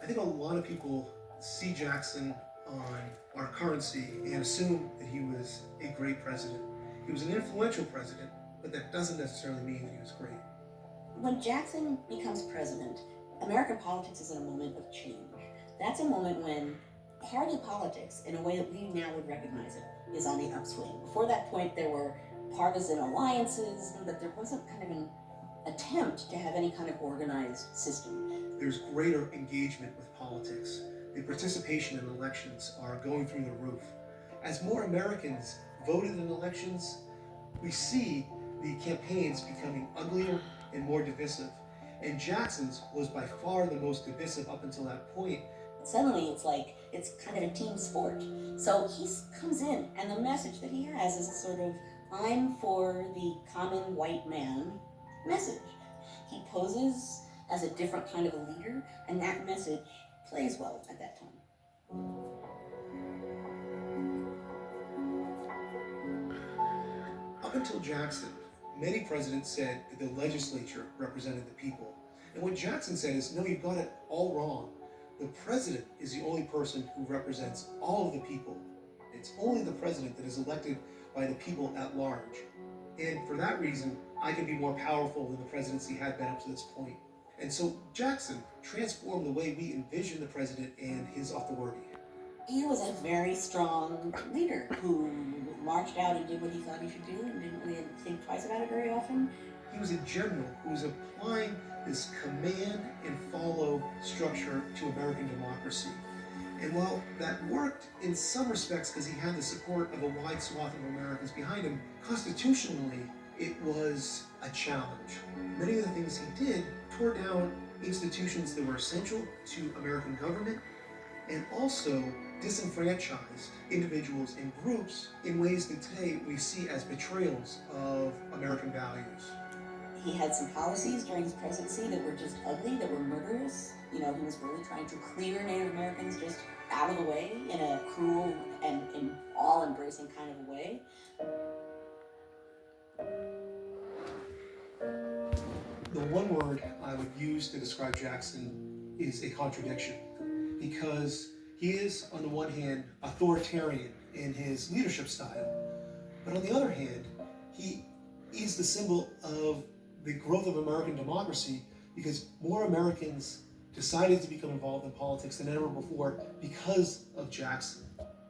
I think a lot of people see Jackson on our currency and assume that he was a great president. He was an influential president, but that doesn't necessarily mean that he was great. When Jackson becomes president, American politics is in a moment of change. That's a moment when party politics, in a way that we now would recognize it, is on the upswing. Before that point, there were partisan alliances, but there wasn't kind of an attempt to have any kind of organized system. There's greater engagement with politics. The participation in elections are going through the roof. As more Americans voted in elections, we see the campaigns becoming uglier and more divisive. And Jackson's was by far the most divisive up until that point. Suddenly it's like it's kind of a team sport. So he comes in, and the message that he has is a sort of "I'm for the common white man" message. He poses as a different kind of a leader, and that message plays well at that time. Up until Jackson, many presidents said that the legislature represented the people. And what Jackson said is, no, you've got it all wrong. The president is the only person who represents all of the people. It's only the president that is elected by the people at large. And for that reason, I can be more powerful than the presidency had been up to this point. And so Jackson transformed the way we envision the president and his authority. He was a very strong leader who marched out and did what he thought he should do and didn't really think twice about it very often. He was a general who was applying this command and follow structure to American democracy. And while that worked in some respects because he had the support of a wide swath of Americans behind him, constitutionally it was a challenge. Many of the things he did tore down institutions that were essential to American government and also disenfranchised individuals and groups in ways that today we see as betrayals of American values. He had some policies during his presidency that were just ugly, that were murderous. You know, he was really trying to clear Native Americans just out of the way in a cruel and all-embracing kind of a way. The one word I would use to describe Jackson is a contradiction, because he is, on the one hand, authoritarian in his leadership style, but on the other hand, he is the symbol of the growth of American democracy because more Americans decided to become involved in politics than ever before because of Jackson.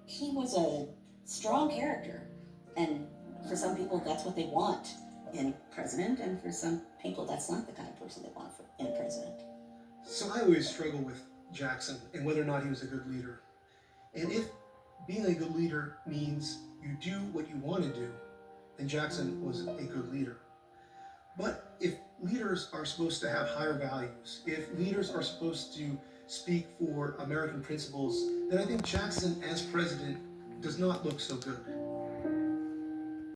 He was a strong character, and for some people that's what they want in a president, and for some people that's not the kind of person they want in a president. So I always struggle with Jackson and whether or not he was a good leader. And if being a good leader means you do what you want to do, then Jackson was a good leader. But if leaders are supposed to have higher values, if leaders are supposed to speak for American principles, then I think Jackson as president does not look so good.